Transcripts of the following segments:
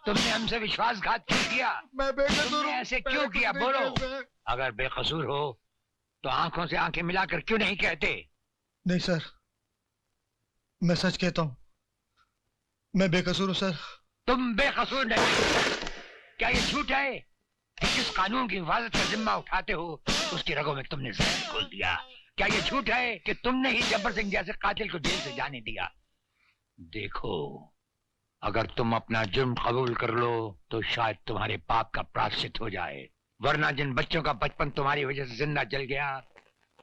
तुमने हमसे विश्वासघात क्यों किया? मैं बेकसूर हूँ। ऐसे क्यों किया? बोलो। अगर बेकसूर हो तो आंखों से आंखें मिलाकर क्यों नहीं कहते? नहीं सर, मैं सच कहता हूँ, मैं बेकसूर हूँ सर। तुम बेकसूर नहीं। क्या ये झूठ है कि जिस कानून की हिफाजत का जिम्मा उठाते हो उसकी रगों में तुमने जहर घोल दिया? क्या ये झूठ है कि तुमने ही जब्बर सिंह जैसे कातिल को जेल से जाने दिया? देखो, अगर तुम अपना जुर्म कबूल कर लो तो शायद तुम्हारे पाप का प्रायश्चित हो जाए, वरना जिन बच्चों का बचपन तुम्हारी वजह से जिंदा जल गया,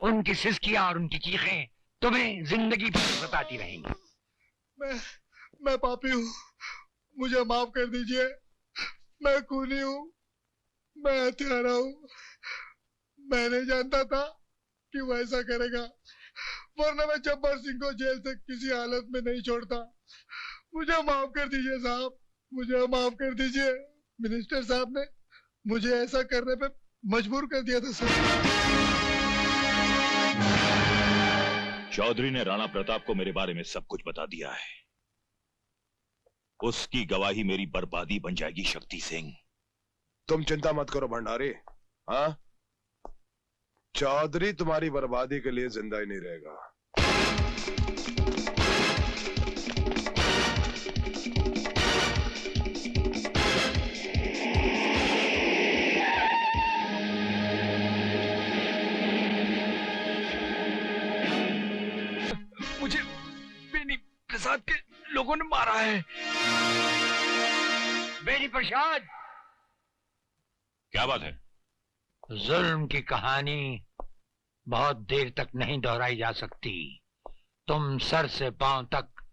उनकी सिसकियां और उनकी चीखें तुम्हें जिंदगी भर सताती रहेंगी। मैं पापी हूँ, मुझे माफ कर दीजिए। मैं खूनी हूँ, मैं हत्यारा हूँ। मैं नहीं जानता था कि वो ऐसा करेगा, वरना मैं जब्बार सिंह को जेल से किसी हालत में नहीं छोड़ता। मुझे माफ कर दीजिए साहब, मुझे माफ कर दीजिए। मिनिस्टर साहब ने मुझे ऐसा करने पे मजबूर कर दिया था सर। चौधरी ने राणा प्रताप को मेरे बारे में सब कुछ बता दिया है। उसकी गवाही मेरी बर्बादी बन जाएगी शक्ति सिंह। तुम चिंता मत करो भंडारी। हाँ, चौधरी तुम्हारी बर्बादी के लिए जिंदा ही नहीं रहेगा। मुझे बेनी प्रसाद के लोगों ने मारा है। बेनी प्रसाद? क्या बात है? जुल्म की कहानी बहुत देर तक नहीं दोहराई जा सकती। तुम सर से पांव तक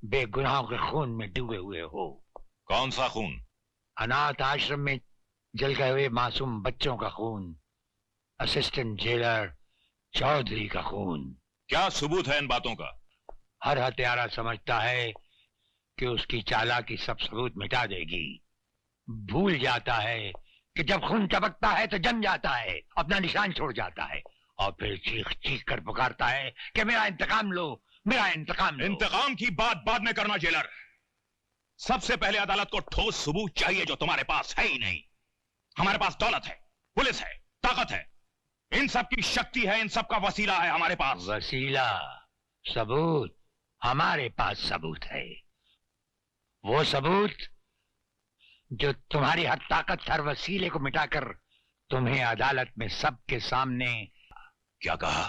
बेगुनाहों के खून में डूबे हुए हो। कौन सा खून? अनाथ आश्रम में जल गए हुए मासूम बच्चों का खून, असिस्टेंट जेलर चौधरी का खून। क्या सबूत है इन बातों का? हर हत्यारा समझता है कि उसकी चालाकी सब सबूत मिटा देगी। भूल जाता है कि जब खून टपकता है तो जम जाता है, अपना निशान छोड़ जाता है और फिर चीख चीख कर पुकारता है कि मेरा इंतकाम लो, मेरा इंतकाम लो। इंतकाम की बात बाद में करना जेलर। सबसे पहले अदालत को ठोस सबूत चाहिए जो तुम्हारे पास है ही नहीं। हमारे पास दौलत है, पुलिस है, ताकत है, इन सब की शक्ति है, इन सब का वसीला है हमारे पास। वसीला, सबूत? हमारे पास सबूत है। वो सबूत जो तुम्हारी हर ताकत, हर वसीले को मिटाकर तुम्हें अदालत में सबके सामने। क्या कहा?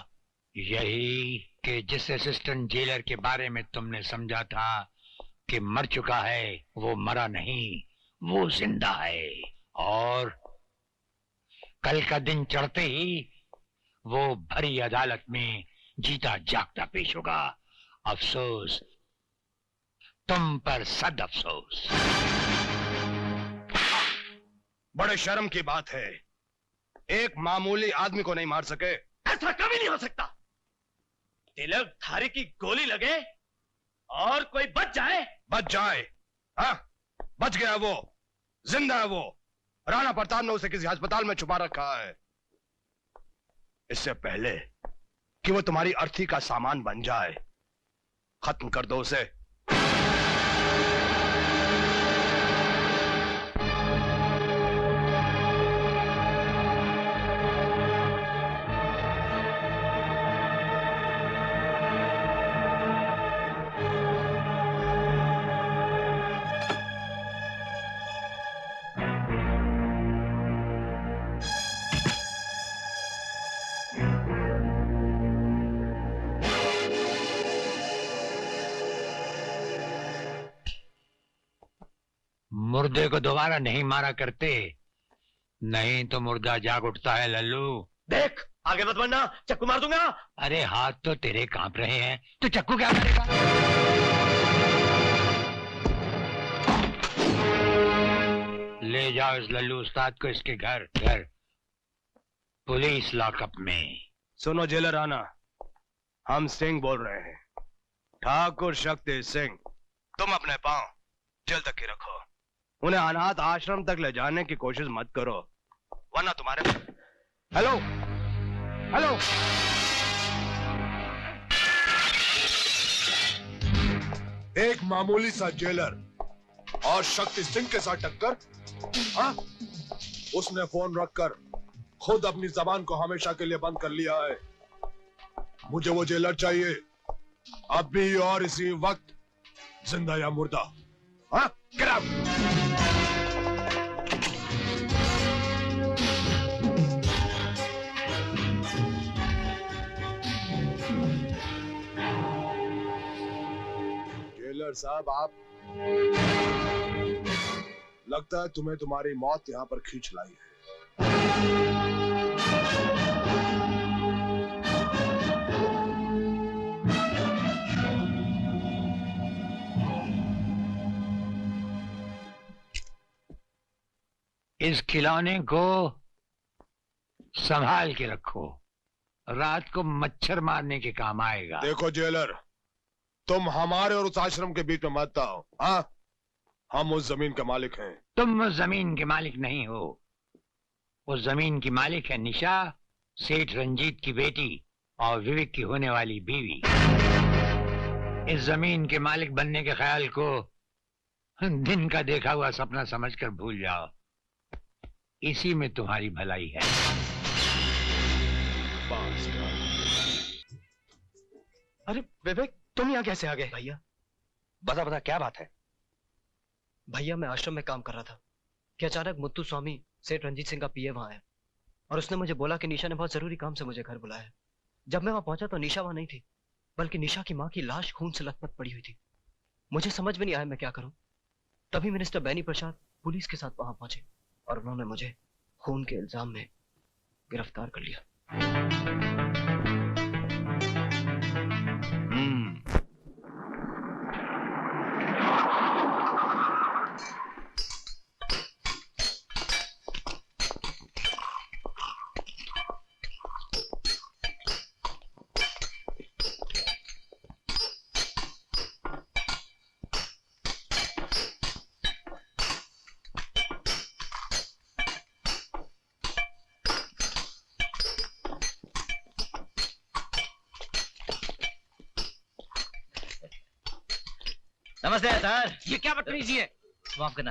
यही कि जिस असिस्टेंट जेलर के बारे में तुमने समझा था कि मर चुका है, वो मरा नहीं, वो जिंदा है। और कल का दिन चढ़ते ही वो भरी अदालत में जीता जागता पेश होगा। अफसोस तुम पर, सद अफसोस। बड़े शर्म की बात है, एक मामूली आदमी को नहीं मार सके। ऐसा कभी नहीं हो सकता। तिलक धारी की गोली लगे और कोई बच जाए? बच जाए? हाँ, बच गया वो, जिंदा है वो। राणा प्रताप ने उसे किसी अस्पताल में छुपा रखा है। इससे पहले कि वो तुम्हारी अर्थी का सामान बन जाए, खत्म कर दो उसे। मुर्दे को दोबारा नहीं मारा करते, नहीं तो मुर्दा जाग उठता है लल्लू। देख, आगे मत बढ़ना, चक्कू मार दूंगा। अरे हाथ तो तेरे कांप रहे हैं, तो चक्कू क्या करेगा? ले जाओ इस लल्लू उस्ताद को इसके घर पुलिस लॉकअप में। सुनो जेलर राणा, हम सिंह बोल रहे हैं, ठाकुर शक्ति सिंह। तुम अपने पांव जेल तक ही रखो, उन्हें अनाथ आश्रम तक ले जाने की कोशिश मत करो, वरना तुम्हारे। हेलो हेलो, एक मामूली सा जेलर और शक्ति सिंह के साथ टक्कर? हाँ? उसने फोन रखकर खुद अपनी जबान को हमेशा के लिए बंद कर लिया है। मुझे वो जेलर चाहिए, अभी और इसी वक्त, जिंदा या मुर्दा। हाँ? Get out! जेलर साहब, आप, लगता है तुम्हें तुम्हारी मौत यहां पर खींच लाई है। इस खिलौने को संभाल के रखो, रात को मच्छर मारने के काम आएगा। देखो जेलर, तुम हमारे और उस आश्रम के बीच में मत आओ। हाँ? हम उस जमीन के मालिक हैं। तुम उस जमीन के मालिक नहीं हो, उस जमीन की मालिक है निशा, सेठ रंजीत की बेटी और विवेक की होने वाली बीवी। इस जमीन के मालिक बनने के ख्याल को दिन का देखा हुआ सपना समझकर भूल जाओ, इसी में तुम्हारी भलाई है। अरे विवेक, तुम यहाँ कैसे आ गए? भैया, बता क्या बात है? भैया मैं आश्रम में काम कर रहा था कि अचानक मुत्तू स्वामी सेठ रंजीत सिंह का पीए वहां आया और उसने मुझे बोला कि निशा ने बहुत जरूरी काम से मुझे घर बुलाया है। जब मैं वहां पहुंचा तो निशा वहां नहीं थी, बल्कि निशा की मां की लाश खून से लथपथ पड़ी हुई थी। मुझे समझ में नहीं आया मैं क्या करूं। तभी मिनिस्टर बैनी प्रसाद पुलिस के साथ वहां पहुंचे और उन्होंने मुझे खून के इल्जाम में गिरफ्तार कर लिया। नमस्ते सर। ये क्या बदतमीजी है? माफ करना,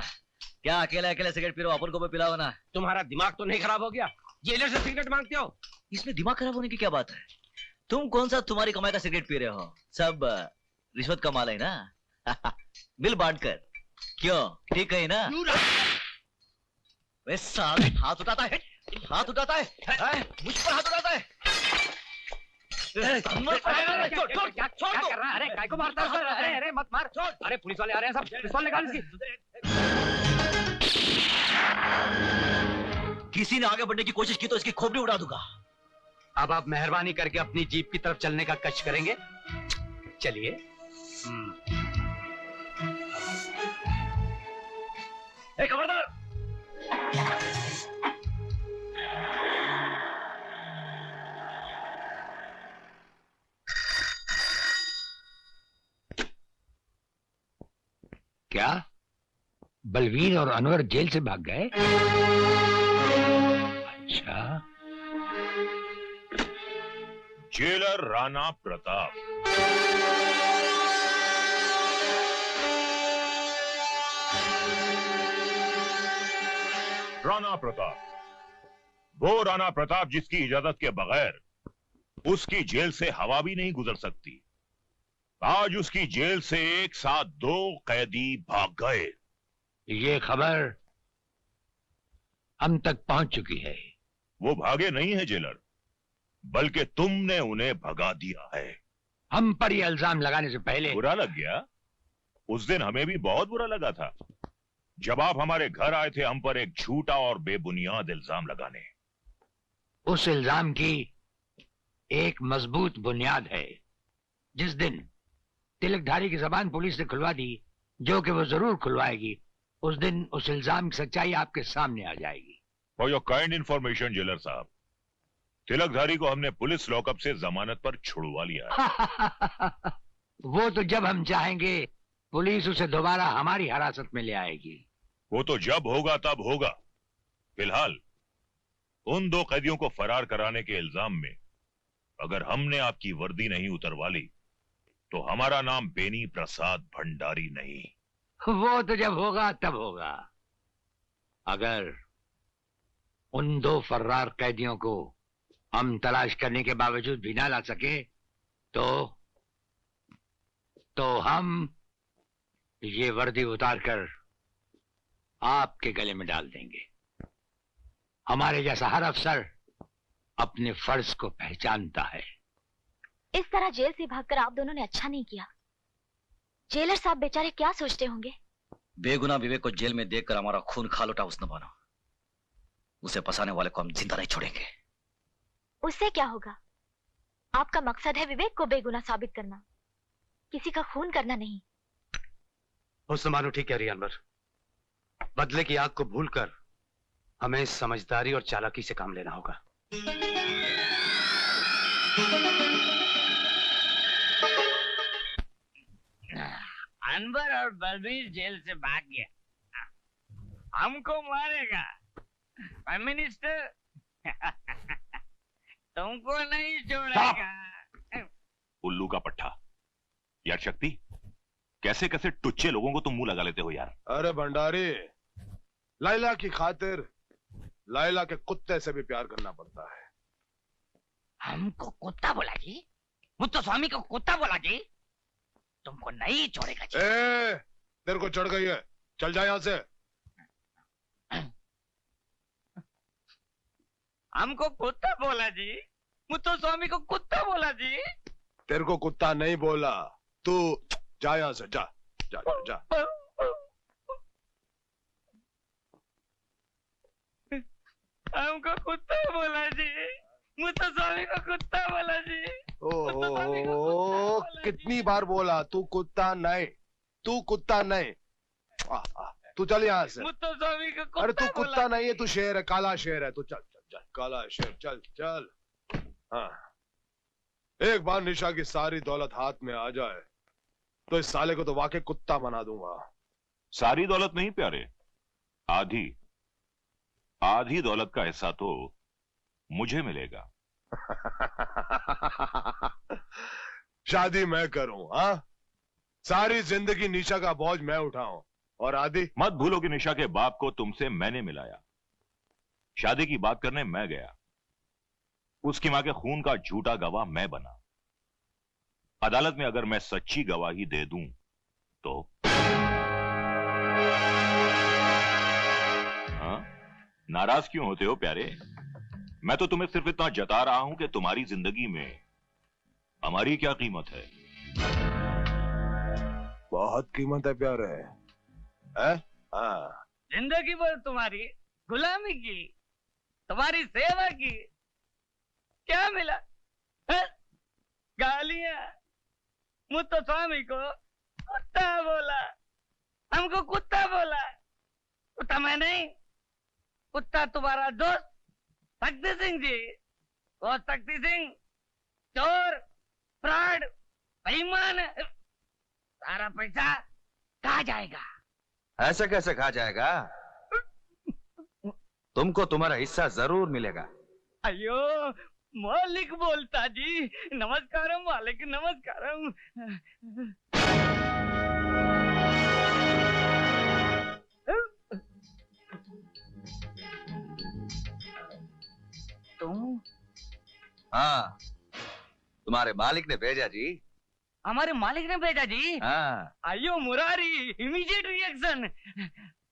क्या अकेले अकेले सिगरेट पी रहे हो? अपन को भी पिलाओ ना। तुम्हारा दिमाग तो नहीं खराब हो गया? जेलर से सिगरेट मांगते हो? इसमें दिमाग खराब होने की क्या बात है? तुम कौन सा तुम्हारी कमाई का सिगरेट पी रहे हो? सब रिश्वत का माल है ना। बिल बांट कर। क्यों, ठीक है ना? वे साले, हाथ उठाता है, हाथ उठाता है, मुझ पर हाथ उठाता है। क्या कर रहा है? अरे काय को मारता है? अरे अरे मत मार, छोड़। अरे पुलिस वाले आ रहे हैं, सब पिस्तौल निकाल इसकी। किसी ने आगे बढ़ने की कोशिश की तो इसकी खोपड़ी उड़ा दूंगा। अब आप मेहरबानी करके अपनी जीप की तरफ चलने का कष्ट करेंगे? चलिए। खबरदार! क्या बलवीर और अनवर जेल से भाग गए? अच्छा। जेलर राणा प्रताप। राणा प्रताप, वो राणा प्रताप जिसकी इजाजत के बगैर उसकी जेल से हवा भी नहीं गुजर सकती। आज उसकी जेल से एक साथ 2 कैदी भाग गए। ये खबर हम तक पहुंच चुकी है। वो भागे नहीं है जेलर, बल्कि तुमने उन्हें भगा दिया है। हम पर यह इल्जाम लगाने से पहले बुरा लग गया? उस दिन हमें भी बहुत बुरा लगा था जब आप हमारे घर आए थे हम पर एक झूठा और बेबुनियाद इल्जाम लगाने। उस इल्जाम की एक मजबूत बुनियाद है। जिस दिन तिलकधारी की जबान पुलिस ने खुलवा दी, जो कि वो जरूर खुलवाएगी, उस दिन उस इल्जाम की सच्चाई आपके सामने आ जाएगी। For your kind information jailer साहब, तिलकधारी को हमने पुलिस लॉकअप से जमानत पर छुड़वा लिया है। वो तो जब हम चाहेंगे पुलिस उसे दोबारा हमारी हिरासत में ले आएगी। वो तो जब होगा तब होगा। फिलहाल उन 2 कैदियों को फरार कराने के इल्जाम में अगर हमने आपकी वर्दी नहीं उतरवा ली तो हमारा नाम बेनी प्रसाद भंडारी नहीं, वो तो जब होगा तब होगा। अगर उन 2 फर्रार कैदियों को हम तलाश करने के बावजूद भी ना ला सके तो हम ये वर्दी उतारकर आपके गले में डाल देंगे। हमारे जैसा हर अफसर अपने फर्ज को पहचानता है। इस तरह जेल से भागकर आप दोनों ने अच्छा नहीं किया। जेलर साहब बेचारे क्या सोचते होंगे? बेगुनाह विवेक को जेल में देखकर हमारा खून खाल उठा उसने बना। उसे फंसाने वाले को हम जिंदा नहीं छोड़ेंगे। उससे क्या होगा? आपका मकसद है विवेक को बेगुनाह साबित करना, किसी का खून करना नहीं। हुस्न बानो ठीक कह रही है अनवर। बदले की आग को भूलकर हमें समझदारी और चालाकी से काम लेना होगा। अनवर और बलबीर जेल से भाग गया, हमको मारेगा। प्राइम मिनिस्टर तुमको नहीं छोड़ेगा। उल्लू का पट्टा। यार शक्ति, कैसे कैसे टुच्चे लोगों को तुम मुंह लगा लेते हो यार। अरे भंडारी, लैला की खातिर लैला के कुत्ते से भी प्यार करना पड़ता है। हमको कुत्ता बोला जी? मुत्तु स्वामी को कुत्ता बोला जी? तुमको नहीं छोड़ेगा जी। तेरे को चढ़ गई है, चल जा यहाँ से। हमको कुत्ता बोला जी? मुत्तु स्वामी को कुत्ता बोला जी? तेरे को कुत्ता नहीं बोला, तू जा यहाँ से, जा जा जा, जा। हमको कुत्ता बोला जी, मुत्तु स्वामी को कुत्ता बोला जी। ओहो, कितनी बार बोला तू कुत्ता नहीं, तू कुत्ता नहीं। तू चल यहाँ से। मुत्तु स्वामी को कुत्ता अरे तू बोला कुत्ता नहीं है, तू शेर है, काला शेर है। तू चल चल चल, काला शेर, चल चल। हाँ, एक बार निशा की सारी दौलत हाथ में आ जाए तो इस साले को तो वाकई कुत्ता बना दूंगा। सारी दौलत नहीं प्यारे, आधी आधी दौलत का हिस्सा तो मुझे मिलेगा। शादी मैं करूं, हाँ? सारी जिंदगी निशा का बोझ मैं उठाऊं और आदि? मत भूलो कि निशा के बाप को तुमसे मैंने मिलाया। शादी की बात करने मैं गया, उसकी मां के खून का झूठा गवाह मैं बना। अदालत में अगर मैं सच्ची गवाही दे दूं तो हाँ? नाराज क्यों होते हो प्यारे? मैं तो तुम्हें सिर्फ इतना जता रहा हूं कि तुम्हारी जिंदगी में हमारी क्या कीमत है। बहुत कीमत है प्यारे, है? हाँ। जिंदगी भर तुम्हारी गुलामी की, तुम्हारी सेवा की, क्या मिला? है? गालियां। मुत्तु स्वामी को कुत्ता बोला, हमको कुत्ता बोला। कुत्ता मैं नहीं, कुत्ता तुम्हारा दोस्त शक्ति सिंह जी। वो शक्ति सिंह चोर, फ्रॉड, बेईमान है। सारा पैसा कहाँ जाएगा? ऐसे कैसे कहा जाएगा? तुमको तुम्हारा हिस्सा जरूर मिलेगा। अयो मालिक बोलता जी। नमस्कारम मालिक, नमस्कारम। तुम? हाँ, तुम्हारे मालिक ने भेजा जी। हमारे मालिक ने भेजा जी? हाँ। अयो मुरारी, इमीडिएट रिएक्शन।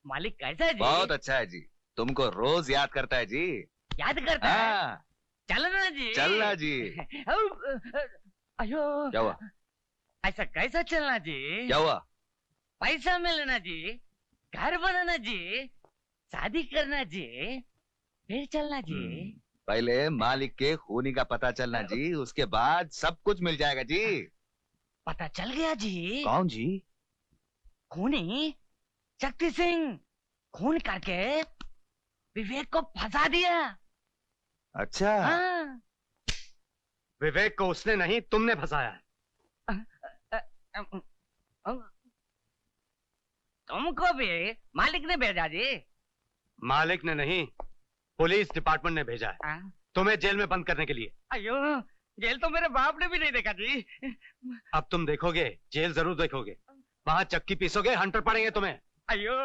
मालिक कैसा है जी? बहुत अच्छा है जी, तुमको रोज याद करता है जी। याद करता है? हाँ। चलना जी। चलना जी। अयो क्या हुआ? ऐसा कैसा चलना जी? क्या हुआ? पैसा मिलना जी, घर बनाना जी, शादी करना जी, फिर चलना जी। पहले मालिक के खूनी का पता चलना जी, उसके बाद सब कुछ मिल जाएगा जी। पता चल गया जी। कौन जी? खूनी शक्ति सिंह। खून करके विवेक को फंसा दिया। अच्छा। हाँ। विवेक को उसने नहीं, तुमने फंसाया है। तुमको भी मालिक ने भेजा जी? मालिक ने नहीं, पुलिस डिपार्टमेंट ने भेजा है तुम्हें जेल में बंद करने के लिए। अयो, जेल तो मेरे बाप ने भी नहीं देखा जी। अब तुम देखोगे, जेल जरूर देखोगे। वहाँ चक्की पीसोगे, हंटर पड़ेंगे तुम्हें। अयो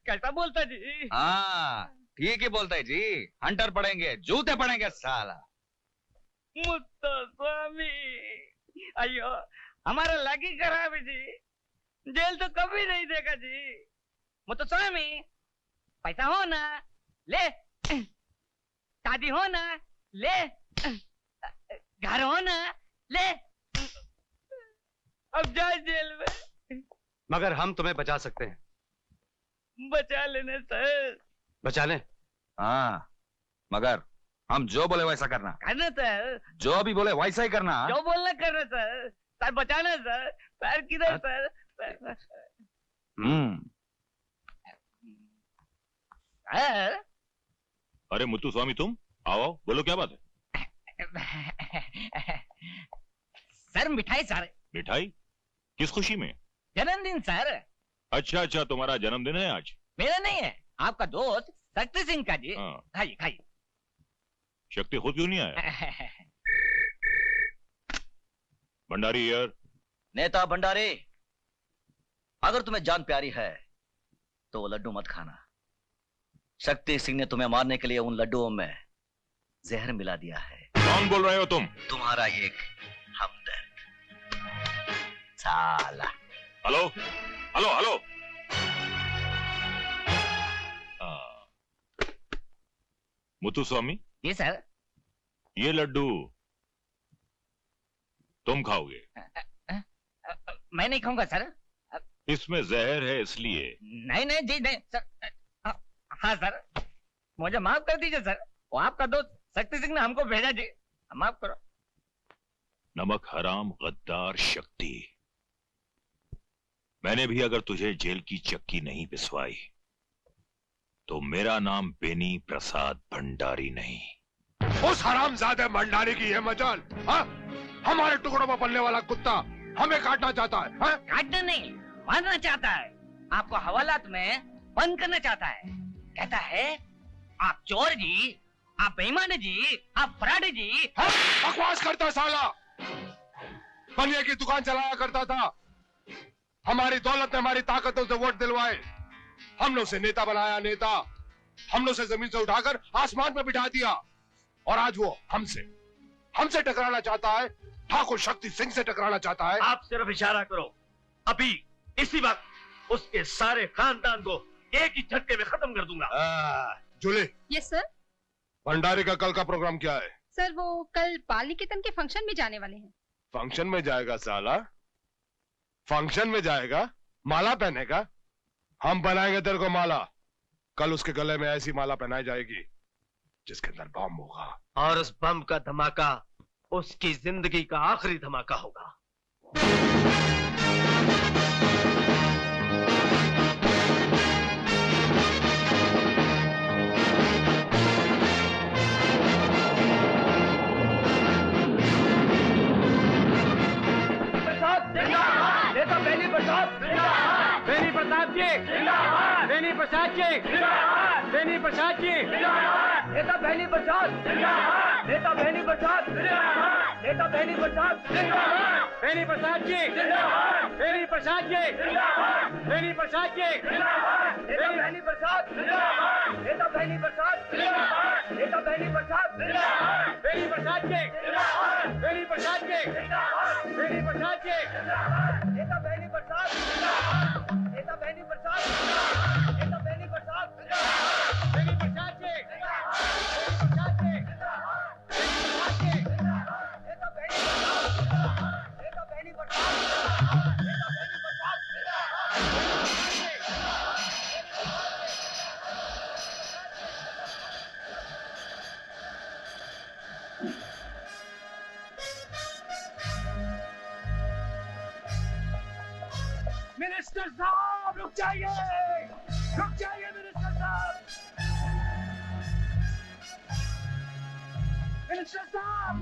कैसा बोलता जी। हाँ ठीक ही बोलता है जी, हंटर पड़ेंगे, जूते पड़ेंगे साला। मुत्तो स्वामी, अयो हमारा लगी खराब है जी, जेल तो कभी नहीं देखा जी। मुत्तो स्वामी, पैसा हो ना ले, शादी हो ना ले, घर हो ना ले, अब जाए जेल में। मगर हम तुम्हें बचा सकते हैं। बचा लेने सर। बचा लें? हाँ मगर हम जो बोले वैसा करना। करना सर, जो भी बोले वैसा ही करना। जो बोलना करना सर। सर बचाना सर। पैर किधर सर? सर। अरे मुत्तू स्वामी तुम आओ, बोलो क्या बात है? सर मिठाई सर। मिठाई? किस खुशी में? जन्मदिन सर। अच्छा अच्छा, तुम्हारा जन्मदिन है आज? मेरा नहीं है, आपका दोस्त शक्ति सिंह का जी। हाँ। खाइए खाइए। शक्ति खुद क्यों नहीं आया? भंडारी यार। नेता भंडारी, अगर तुम्हें जान प्यारी है तो वो लड्डू मत खाना। शक्ति सिंह ने तुम्हें मारने के लिए उन लड्डुओं में जहर मिला दिया है। कौन बोल रहे हो तुम? तुम्हारा एक हमदर्द साला। Hello hello hello. Muthu Swamy, जी सर। ये लड्डू तुम खाओगे? मैं नहीं खाऊंगा सर। इसमें जहर है इसलिए। नहीं नहीं जी नहीं सर। हाँ सर, मुझे माफ कर दीजिए सर, वो आपका दोस्त शक्ति सिंह ने हमको भेजा जी, माफ करो। नमक हराम गद्दार शक्ति, मैंने भी अगर तुझे जेल की चक्की नहीं पिसवाई तो मेरा नाम बेनी प्रसाद भंडारी नहीं। उस हरामजादे भंडारी की है मजाल। हाँ? हमारे टुकड़ों में पलने वाला कुत्ता हमें काटना चाहता है। हाँ? काटना नहीं, मारना चाहता है। आपको हवालात में बंद करना चाहता है। कहता है आप चोर जी, आप बेईमान जी, आप फराडी जी। हाँ? बकवास करता साला। बनिया की दुकान चलाया करता था, हमारी दौलत ने हमारी ताकतों से वोट दिलवाए, हमने उसे नेता बनाया। नेता हमने उसे जमीन से उठाकर आसमान में बिठा दिया, और आज वो हमसे टकराना चाहता है। ठाकुर शक्ति सिंह से टकराना चाहता है। आप सिर्फ इशारा करो, अभी इसी वक्त उसके सारे खानदान को एक ही झटके में खत्म कर दूंगा। जूली। Yes sir. भंडारी का कल का प्रोग्राम क्या है? सर वो कल बाल निकेतन के फंक्शन में जाने वाले हैं। फंक्शन में जाएगा साला? फंक्शन में जाएगा, माला पहनेगा? हम बनाएंगे तेरे को माला। कल उसके गले में ऐसी माला पहनाई जाएगी जिसके अंदर बम होगा, और उस बम का धमाका उसकी जिंदगी का आखिरी धमाका होगा। नेता बेनी प्रसाद, बेनी प्रसाद जी, बेनी प्रसाद जी, बेनी प्रसाद जी, नेता बेनी प्रसाद, नेता बेनी प्रसाद, नेता बेनी प्रसाद, बेनी प्रसाद जी, बेनी प्रसाद जी, बेनी प्रसाद जी, नेता बेनी प्रसाद, नेता बेनी प्रसाद, नेता बेनी प्रसाद, बेनी प्रसाद जी, बेनी प्रसाद जी, बेनी प्रसाद जी, नेता बेनी प्रसाद, नेता बेनी प्रसाद, नेता बेनी प्रसाद, बेनी प्रसाद जी, बेनी प्रसाद जी, बेनी प्रसाद जी, नेता बेनी प्रसाद, नेता बेनी प्रसाद, नेता बेनी मिनिस्टर साहब रुक जाइए मिनिस्टर साहब, मिनिस्टर साहब।